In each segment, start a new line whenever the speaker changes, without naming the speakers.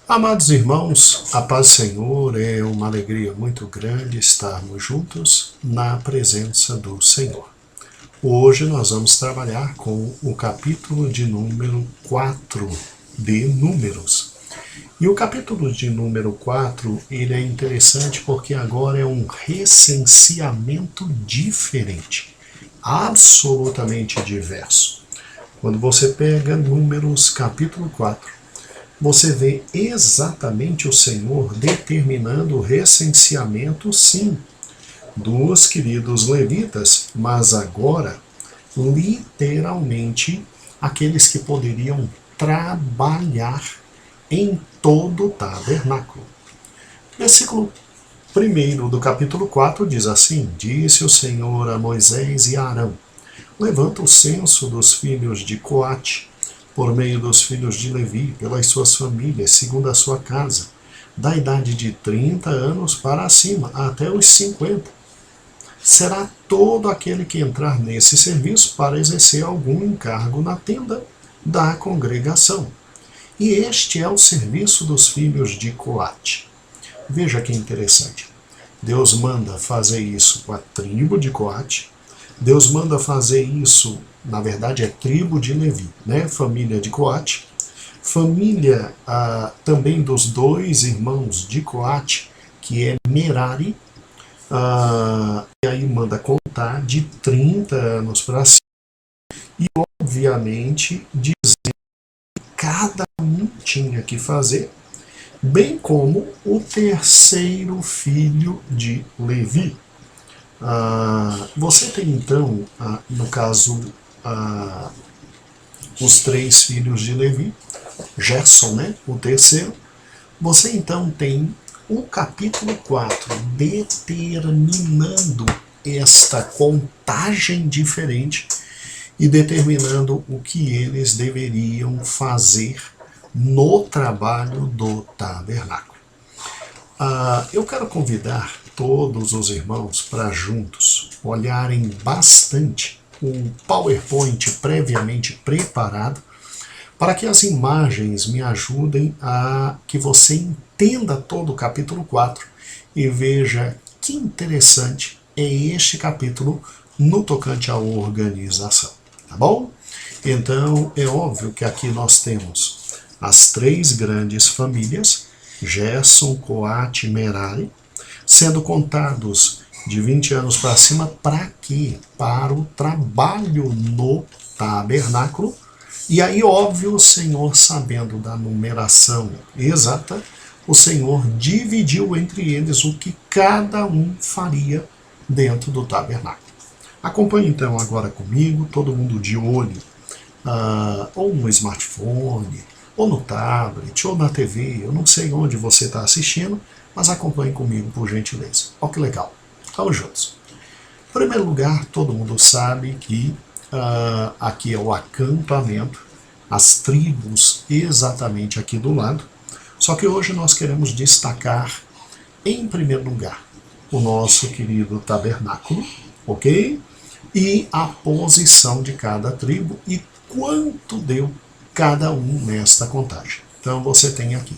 Amados irmãos, a paz do Senhor, é uma alegria muito grande estarmos juntos na presença do Senhor. Hoje nós vamos trabalhar com o capítulo de número 4 de Números. E o capítulo de número 4, ele é interessante porque agora é um recenseamento diferente, absolutamente diverso. Quando você pega Números capítulo 4, você vê exatamente o Senhor determinando o recenseamento, sim, dos queridos levitas, mas agora, literalmente, aqueles que poderiam trabalhar em todo o tabernáculo. Versículo 1 do capítulo 4 diz assim: Disse o Senhor a Moisés e a Arão: Levanta o censo dos filhos de Coate, por meio dos filhos de Levi, pelas suas famílias, segundo a sua casa, da idade de 30 anos para cima, até os 50. Será todo aquele que entrar nesse serviço para exercer algum encargo na tenda da congregação. E este é o serviço dos filhos de Coate. Veja que interessante. Deus manda fazer isso com a tribo de Coate. Deus manda fazer isso, na verdade é tribo de Levi, né? Família de Coate, família também dos dois irmãos de Coate, que é Merari, e aí manda contar de 30 anos para cima, e obviamente dizer que cada um tinha que fazer, bem como o terceiro filho de Levi. Você tem então, no caso, os três filhos de Levi, Gerson, né, o terceiro. Você então tem o capítulo 4 determinando esta contagem diferente e determinando o que eles deveriam fazer no trabalho do tabernáculo. Eu quero convidar todos os irmãos para juntos olharem bastante o PowerPoint previamente preparado, para que as imagens me ajudem a que você entenda todo o capítulo 4 e veja que interessante é este capítulo no tocante à organização, tá bom? Então é óbvio que aqui nós temos as três grandes famílias, Gerson, Coate e Merari, sendo contados de 20 anos para cima, para quê? Para o trabalho no tabernáculo. E aí, óbvio, o Senhor, sabendo da numeração exata, o Senhor dividiu entre eles o que cada um faria dentro do tabernáculo. Acompanhe então agora comigo, todo mundo de olho, ou no smartphone, ou no tablet, ou na TV, eu não sei onde você está assistindo, mas acompanhe comigo, por gentileza. Olha que legal. Vamos juntos. Em primeiro lugar, todo mundo sabe que aqui é o acampamento, as tribos exatamente aqui do lado. Só que hoje nós queremos destacar, em primeiro lugar, o nosso querido tabernáculo, ok? E a posição de cada tribo e quanto deu cada um nesta contagem. Então você tem aqui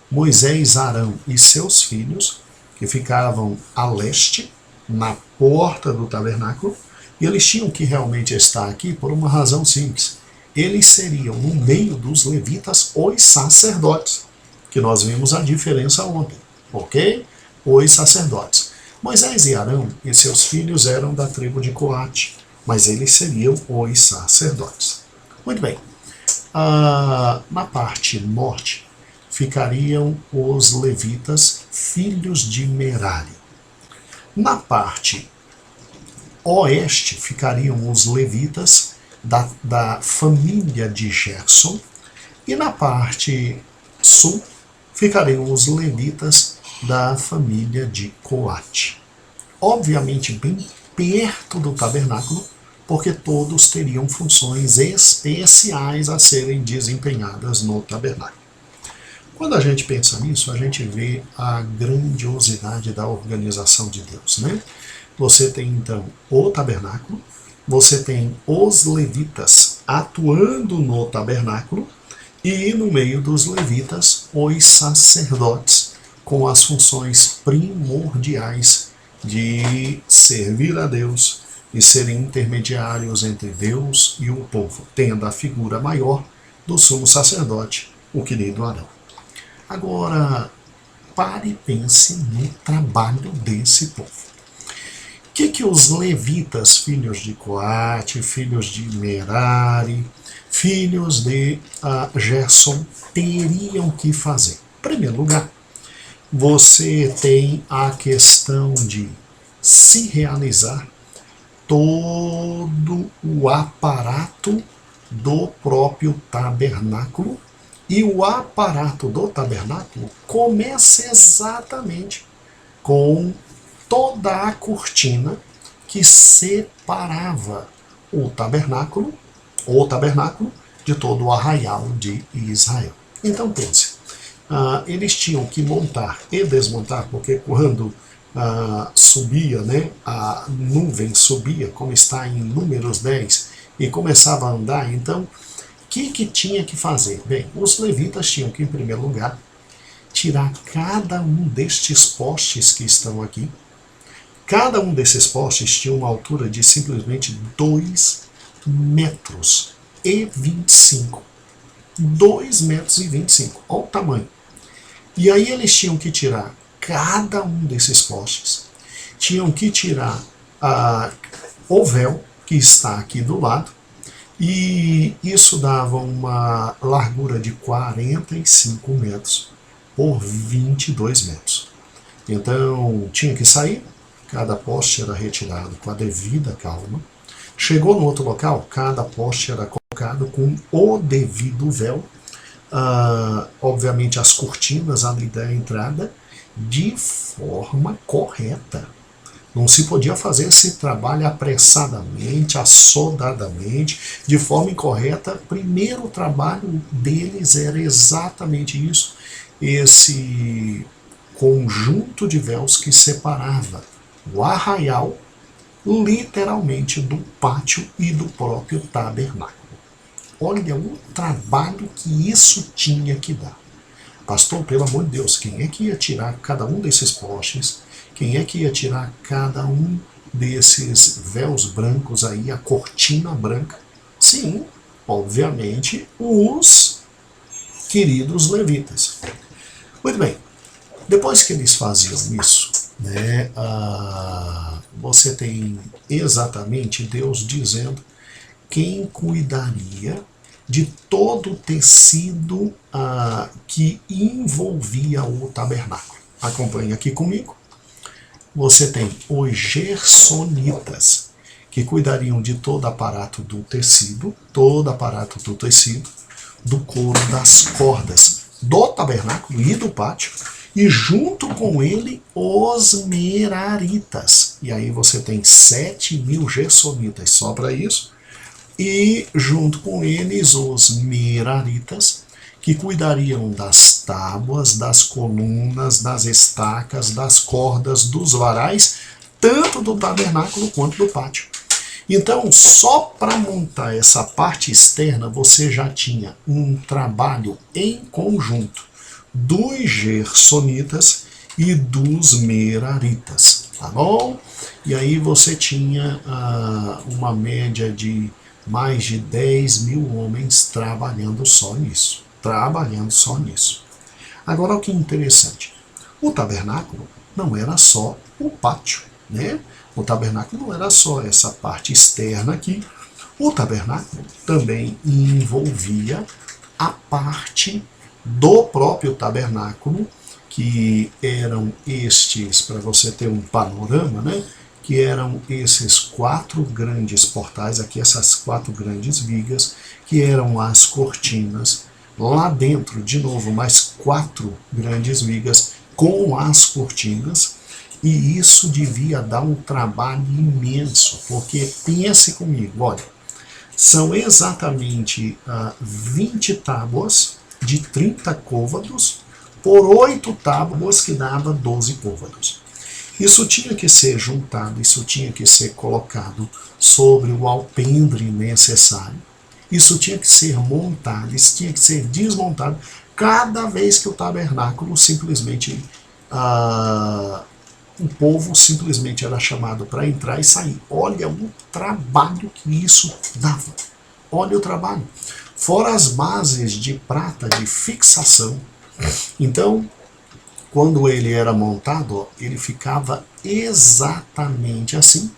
Moisés, Arão e seus filhos, que ficavam a leste, na porta do tabernáculo, e eles tinham que realmente estar aqui por uma razão simples. Eles seriam, no meio dos levitas, os sacerdotes, que nós vimos a diferença ontem, ok? Os sacerdotes. Moisés e Arão e seus filhos eram da tribo de Coate, mas eles seriam os sacerdotes. Muito bem. Na parte norte ficariam os levitas, filhos de Merari. Na parte oeste ficariam os levitas da família de Gerson, e na parte sul ficariam os levitas da família de Coate. Obviamente bem perto do tabernáculo, porque todos teriam funções especiais a serem desempenhadas no tabernáculo. Quando a gente pensa nisso, a gente vê a grandiosidade da organização de Deus, né? Você tem então o tabernáculo, você tem os levitas atuando no tabernáculo, E no meio dos levitas, os sacerdotes, com as funções primordiais de servir a Deus e serem intermediários entre Deus e o povo, tendo a figura maior do sumo sacerdote, o querido Arão. Agora, pare e pense no trabalho desse povo. O que os levitas, filhos de Coate, filhos de Merari, filhos de Gerson, teriam que fazer? Em primeiro lugar, você tem a questão de se realizar todo o aparato do próprio tabernáculo. E o aparato do tabernáculo começa exatamente com toda a cortina que separava o tabernáculo de todo o arraial de Israel. Então pense, eles tinham que montar e desmontar, porque quando subia, né, a nuvem subia, como está em Números 10, e começava a andar, então o que tinha que fazer? Bem, os levitas tinham que, em primeiro lugar, tirar cada um destes postes que estão aqui. Cada um desses postes tinha uma altura de simplesmente 2 metros e 25. 2 metros e 25. Olha o tamanho. E aí eles tinham que tirar cada um desses postes. Tinham que tirar o véu que está aqui do lado. E isso dava uma largura de 45 metros por 22 metros. Então tinha que sair, cada poste era retirado com a devida calma. Chegou no outro local, cada poste era colocado com o devido véu, obviamente as cortinas ali da entrada, de forma correta. Não se podia fazer esse trabalho apressadamente, assodadamente, de forma incorreta. Primeiro o trabalho deles era exatamente isso, esse conjunto de véus que separava o arraial, literalmente, do pátio e do próprio tabernáculo. Olha o trabalho que isso tinha que dar. Pastor, pelo amor de Deus, quem é que ia tirar cada um desses postes? Quem é que ia tirar cada um desses véus brancos aí, a cortina branca? Sim, obviamente, os queridos levitas. Muito bem, depois que eles faziam isso, né, você tem exatamente Deus dizendo quem cuidaria de todo o tecido que envolvia o tabernáculo. Acompanhe aqui comigo. Você tem os gersonitas, que cuidariam de todo aparato do tecido, do couro, das cordas do tabernáculo e do pátio, e junto com ele os meraritas. E aí você tem 7.000 gersonitas só para isso, e junto com eles os meraritas, que cuidariam das tábuas, das colunas, das estacas, das cordas, dos varais, tanto do tabernáculo quanto do pátio. Então, só para montar essa parte externa, você já tinha um trabalho em conjunto dos gersonitas e dos meraritas, tá bom? E aí você tinha uma média de mais de 10.000 homens trabalhando só nisso. Agora, o que é interessante, o tabernáculo não era só o pátio, né? O tabernáculo não era só essa parte externa aqui. O tabernáculo também envolvia a parte do próprio tabernáculo, que eram estes, para você ter um panorama, né? Que eram esses 4 grandes portais, aqui essas 4 grandes vigas, que eram as cortinas. Lá dentro, de novo, mais 4 grandes vigas com as cortinas, e isso devia dar um trabalho imenso, porque pense comigo, olha, são exatamente 20 tábuas de 30 côvados por 8 tábuas que dava 12 côvados. Isso tinha que ser juntado, isso tinha que ser colocado sobre o alpendre necessário. Isso tinha que ser montado, isso tinha que ser desmontado cada vez que o tabernáculo simplesmente, o povo simplesmente era chamado para entrar e sair. Olha o trabalho que isso dava. Olha o trabalho. Fora as bases de prata de fixação. Então, quando ele era montado, ele ficava exatamente assim.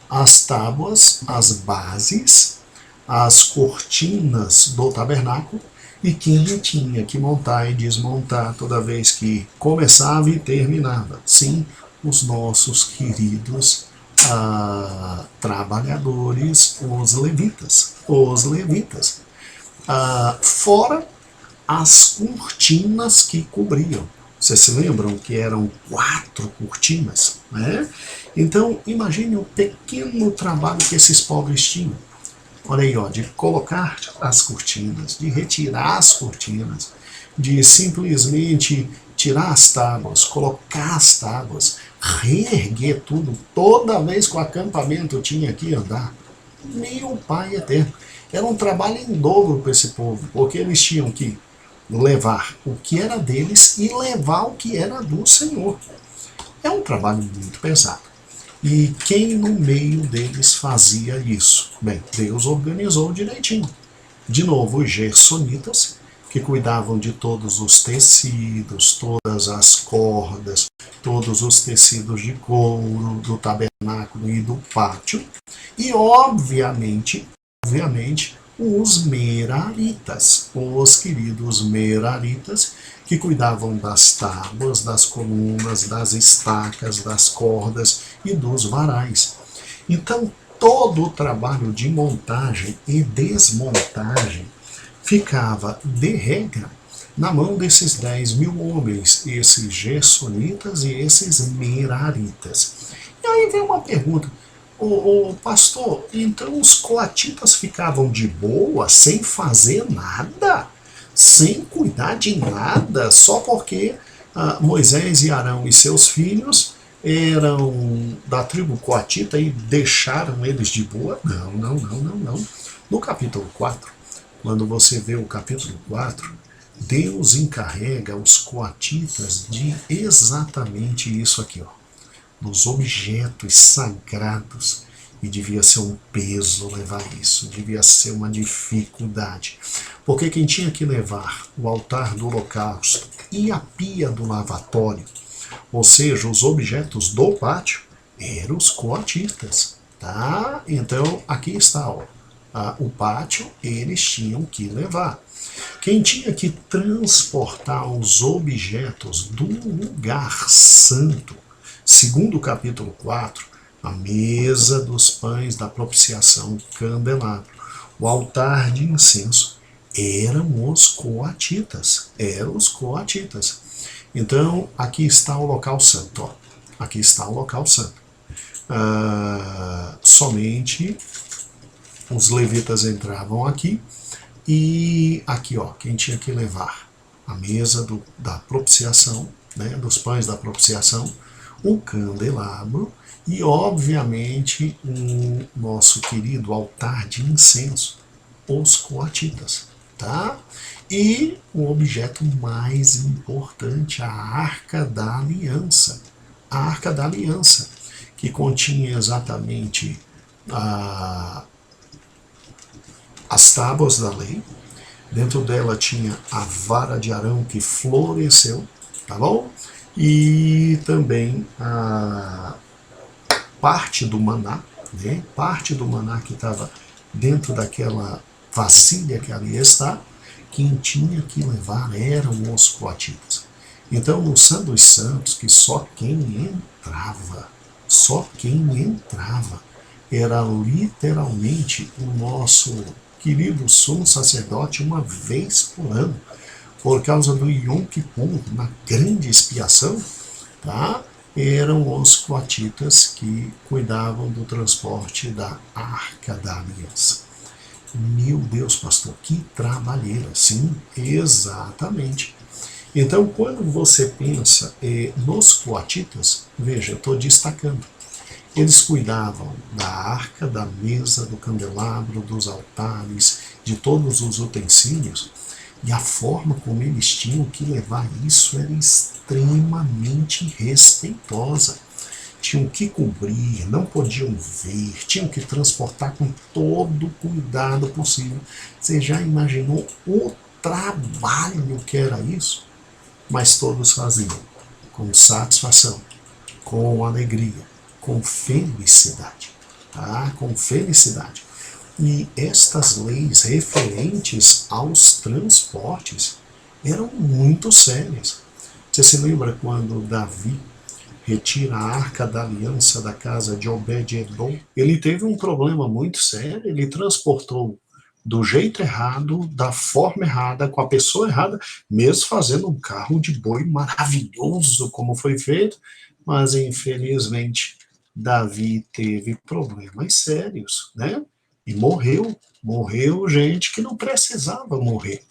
As tábuas, as bases, as cortinas do tabernáculo, e quem tinha que montar e desmontar toda vez que começava e terminava. Sim, os nossos queridos trabalhadores, os levitas. Os levitas. Fora as cortinas que cobriam. Vocês se lembram que eram 4 cortinas? Né? Então, imagine o pequeno trabalho que esses pobres tinham. Olha aí, ó, de colocar as cortinas, de retirar as cortinas, de simplesmente tirar as tábuas, colocar as tábuas, reerguer tudo, toda vez que o acampamento tinha que andar. Meu Pai eterno. Era um trabalho em dobro para esse povo, porque eles tinham que levar o que era deles e levar o que era do Senhor. É um trabalho muito pesado. E quem no meio deles fazia isso? Bem, Deus organizou direitinho. De novo, os gersonitas, que cuidavam de todos os tecidos, todas as cordas, todos os tecidos de couro do tabernáculo e do pátio. E, obviamente, os meraritas, os queridos meraritas, que cuidavam das tábuas, das colunas, das estacas, das cordas e dos varais. Então, todo o trabalho de montagem e desmontagem ficava, de regra, na mão desses 10.000 homens, esses gersonitas e esses meraritas. E aí vem uma pergunta: o pastor, então os coatitas ficavam de boa, sem fazer nada? Sem cuidar de nada, só porque Moisés e Arão e seus filhos eram da tribo coatita e deixaram eles de boa? Não, não, não, não, não. No capítulo 4, quando você vê o capítulo 4, Deus encarrega os coatitas de exatamente isso aqui, ó, nos objetos sagrados. E devia ser um peso levar isso, devia ser uma dificuldade. Porque quem tinha que levar o altar do holocausto e a pia do lavatório, ou seja, os objetos do pátio, eram os coatitas. Tá? Então, aqui está, ó, o pátio, eles tinham que levar. Quem tinha que transportar os objetos do lugar santo, segundo o capítulo 4, a mesa dos pães da propiciação, candelabro, o altar de incenso, eram os coatitas. Eram os coatitas. Então, aqui está o local santo. Ó. Aqui está o local santo. Somente os levitas entravam aqui. E aqui, ó, quem tinha que levar a mesa da propiciação, né, dos pães da propiciação, o candelabro e, obviamente, o nosso querido altar de incenso, os coatitas, tá? E o objeto mais importante, a Arca da Aliança. A Arca da Aliança, que continha exatamente as tábuas da lei. Dentro dela tinha a vara de Arão que floresceu, tá bom? E também a parte do maná, né? Parte do maná que estava dentro daquela vasilha que ali está, quem tinha que levar eram os coatitas. Então, no Santo dos Santos, que só quem entrava, era literalmente o nosso querido sumo sacerdote uma vez por ano, por causa do Yom Kippur, uma grande expiação, tá? Eram os coatitas que cuidavam do transporte da Arca da Aliança. Meu Deus, pastor, que trabalheira. Sim, exatamente. Então, quando você pensa nos coatitas, veja, eu estou destacando, Eles cuidavam da arca, da mesa, do candelabro, dos altares, de todos os utensílios, e a forma como eles tinham que levar isso era extremamente respeitosa. Tinham que cobrir, não podiam ver, tinham que transportar com todo o cuidado possível. Você já imaginou o trabalho que era isso? Mas todos faziam com satisfação, com alegria, com felicidade, tá? Com felicidade. E estas leis referentes aos transportes eram muito sérias. Você se lembra quando Davi retira a arca da aliança da casa de Obed-Edom? Ele teve um problema muito sério, ele transportou do jeito errado, da forma errada, com a pessoa errada, mesmo fazendo um carro de boi maravilhoso, como foi feito, mas infelizmente Davi teve problemas sérios, né? E morreu gente que não precisava morrer.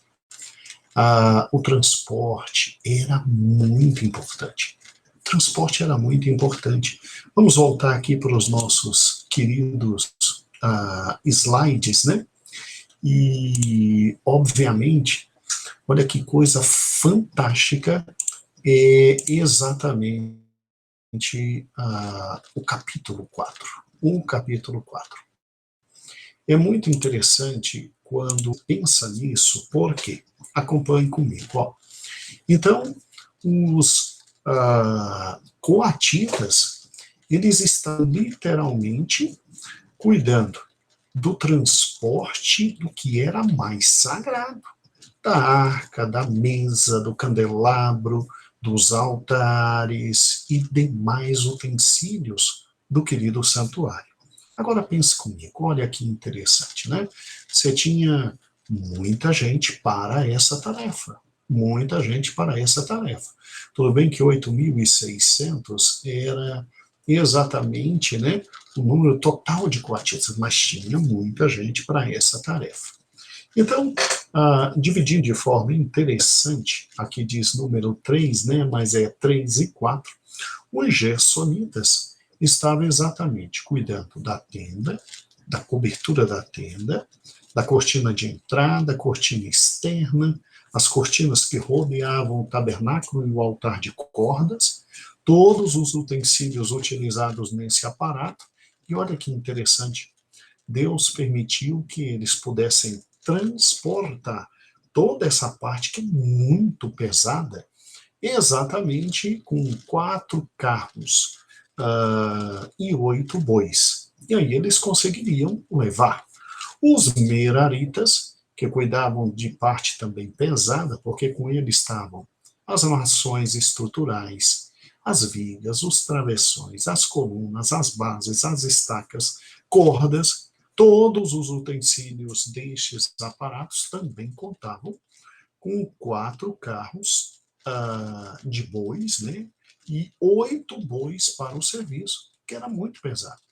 O transporte era muito importante. O transporte era muito importante. Vamos voltar aqui para os nossos queridos slides, né? E, obviamente, olha que coisa fantástica é exatamente o capítulo 4. O capítulo 4. É muito interessante quando pensa nisso, porque acompanhe comigo. Ó. Então, os coatitas, eles estão literalmente cuidando do transporte do que era mais sagrado, da arca, da mesa, do candelabro, dos altares e demais utensílios do querido santuário. Agora pense comigo, olha que interessante, né? Você tinha muita gente para essa tarefa. Muita gente para essa tarefa. Tudo bem que 8.600 era exatamente, né, o número total de coatistas, mas tinha muita gente para essa tarefa. Então, dividindo de forma interessante, aqui diz número 3, né, mas é 3 e 4, os gersonitas estavam exatamente cuidando da tenda, da cobertura da tenda, da cortina de entrada, cortina externa, as cortinas que rodeavam o tabernáculo e o altar de cordas, todos os utensílios utilizados nesse aparato. E olha que interessante, Deus permitiu que eles pudessem transportar toda essa parte que é muito pesada, exatamente com 4 carros e 8 bois. E aí eles conseguiriam levar. Os meraritas, que cuidavam de parte também pesada, porque com eles estavam as armações estruturais, as vigas, os travessões, as colunas, as bases, as estacas, cordas, todos os utensílios destes aparatos também contavam com 4 carros de bois, né? E 8 bois para o serviço, que era muito pesado.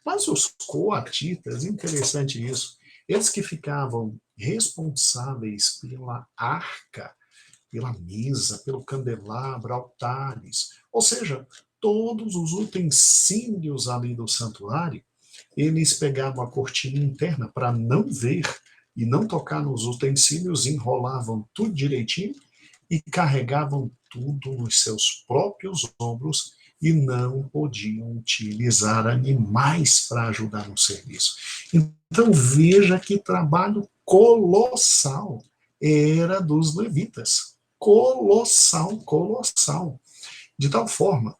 Mas os coatitas, interessante isso, eles que ficavam responsáveis pela arca, pela mesa, pelo candelabro, altares, ou seja, todos os utensílios ali do santuário, eles pegavam a cortina interna para não ver e não tocar nos utensílios, enrolavam tudo direitinho e carregavam tudo nos seus próprios ombros e não podiam utilizar animais para ajudar no serviço. Então veja que trabalho colossal era dos levitas. Colossal, colossal. De tal forma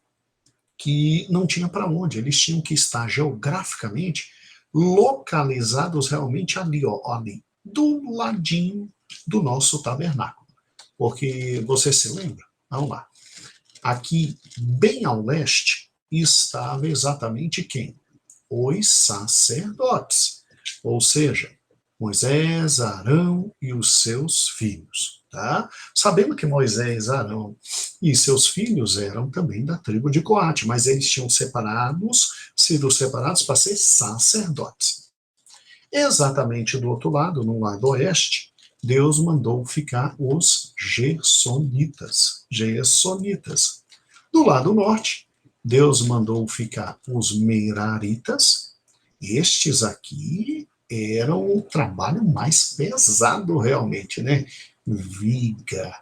que não tinha para onde, eles tinham que estar geograficamente localizados realmente ali, ó, ali, do ladinho do nosso tabernáculo. Porque você se lembra? Vamos lá. Aqui, bem ao leste, estava exatamente quem? Os sacerdotes. Ou seja, Moisés, Arão e os seus filhos. Tá? Sabendo que Moisés, Arão e seus filhos eram também da tribo de Coate, mas eles tinham sido separados para ser sacerdotes. Exatamente do outro lado, no lado oeste, Deus mandou ficar os gersonitas. Gersonitas. Do lado norte, Deus mandou ficar os meraritas. Estes aqui eram o trabalho mais pesado realmente, né? Viga,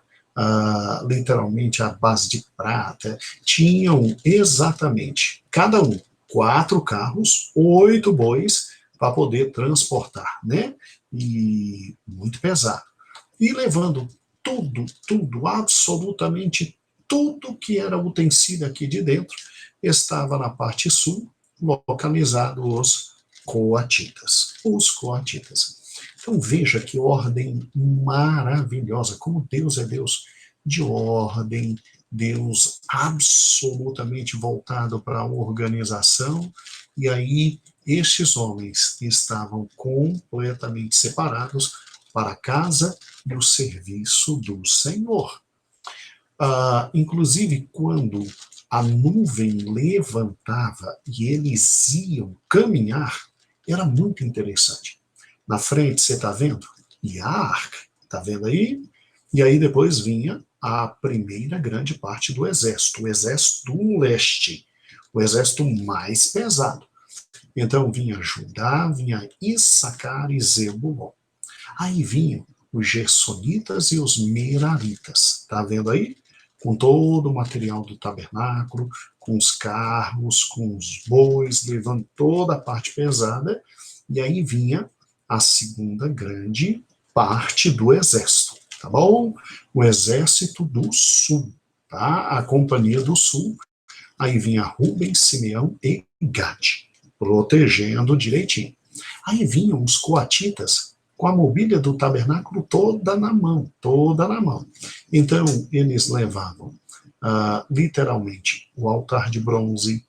literalmente a base de prata. Tinham exatamente, cada um, 4 carros, 8 bois para poder transportar, né? E muito pesado. E levando tudo, absolutamente tudo que era utensílio aqui de dentro, estava na parte sul, localizado os coatitas. Os coatitas. Então veja que ordem maravilhosa, como Deus é Deus de ordem, Deus absolutamente voltado para a organização, e aí estes homens estavam completamente separados para a casa e o serviço do Senhor. Inclusive, quando a nuvem levantava e eles iam caminhar, era muito interessante. Na frente, você está vendo? E a arca, está vendo aí? E aí depois vinha a primeira grande parte do exército, o exército do leste, o exército mais pesado. Então vinha Judá, vinha Issacar e Zebulon. Aí vinham os gersonitas e os meraritas, está vendo aí? Com todo o material do tabernáculo, com os carros, com os bois, levando toda a parte pesada, e aí vinha a segunda grande parte do exército, tá bom? O exército do sul, tá? A companhia do sul, aí vinha Rubem, Simeão e Gade, protegendo direitinho. Aí vinham os coatitas com a mobília do tabernáculo toda na mão, toda na mão. Então, eles levavam literalmente o altar de bronze,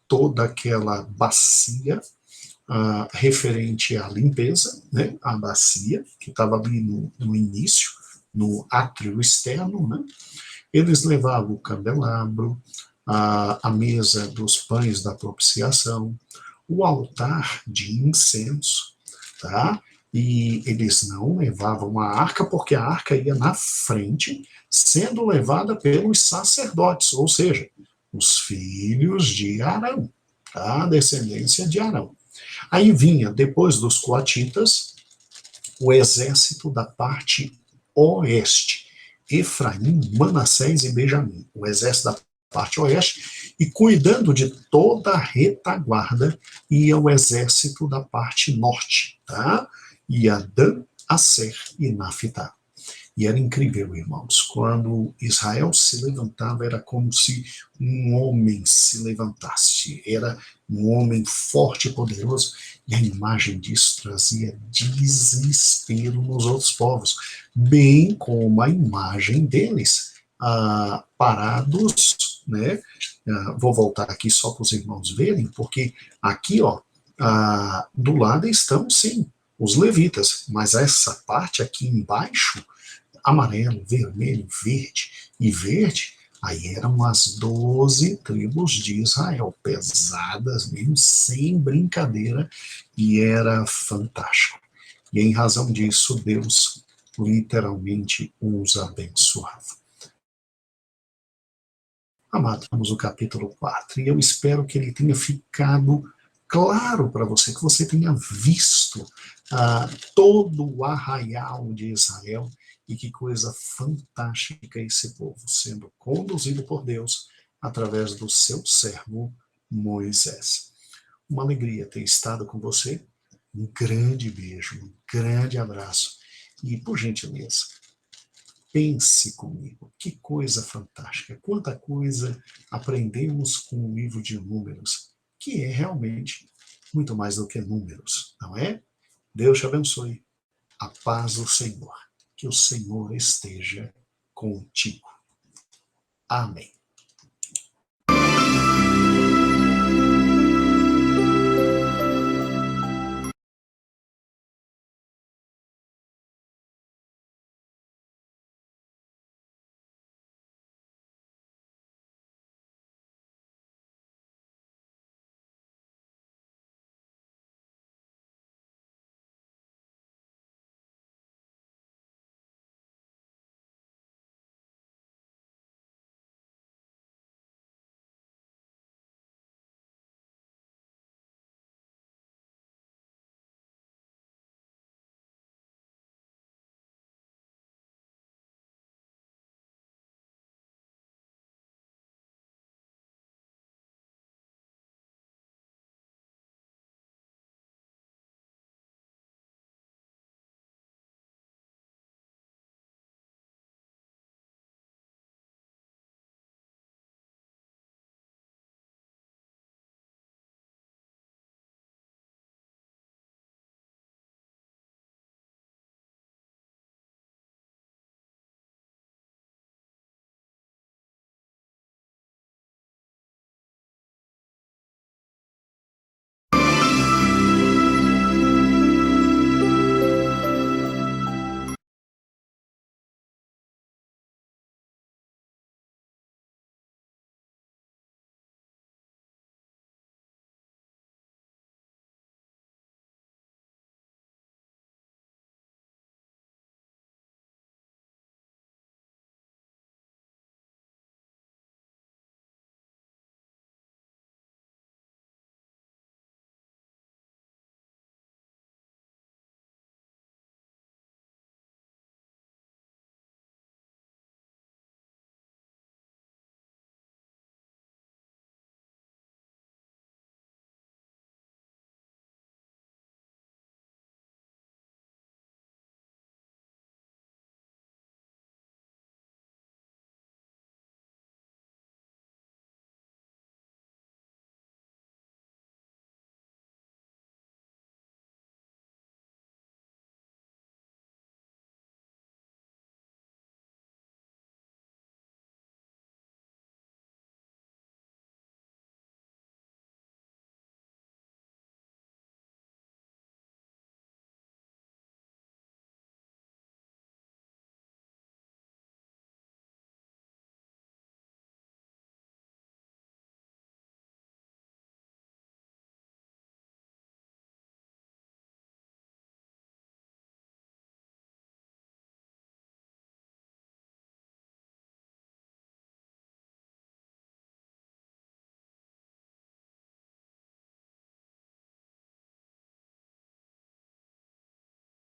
toda aquela bacia referente à limpeza, né, a bacia, que estava ali no início, no átrio externo, né? Eles levavam o candelabro, a mesa dos pães da propiciação, o altar de incenso, tá? E eles não levavam a arca, porque a arca ia na frente, sendo levada pelos sacerdotes, ou seja, os filhos de Arão, tá? A descendência de Arão. Aí vinha, depois dos coatitas, o exército da parte oeste, Efraim, Manassés e Benjamim, o exército da parte oeste, e cuidando de toda a retaguarda ia o exército da parte norte, tá? Ia Dan, Aser e Naphtali. E era incrível, irmãos, quando Israel se levantava, era como se um homem se levantasse, era um homem forte e poderoso, e a imagem disso trazia desespero nos outros povos, bem como a imagem deles parados, né? Vou voltar aqui só para os irmãos verem, porque aqui, ó, do lado estão, sim, os levitas, mas essa parte aqui embaixo, amarelo, vermelho, verde, aí eram as 12 tribos de Israel, pesadas mesmo, sem brincadeira, e era fantástico. E em razão disso, Deus literalmente os abençoava. Amados, vamos ao capítulo 4, e eu espero que ele tenha ficado claro para você, que você tenha visto todo o arraial de Israel, e que coisa fantástica esse povo, sendo conduzido por Deus através do seu servo Moisés. Uma alegria ter estado com você, um grande beijo, um grande abraço, e por gentileza, pense comigo, que coisa fantástica, quanta coisa aprendemos com o livro de Números, que é realmente muito mais do que números, não é? Deus te abençoe. A paz do Senhor. Que o Senhor esteja contigo. Amém.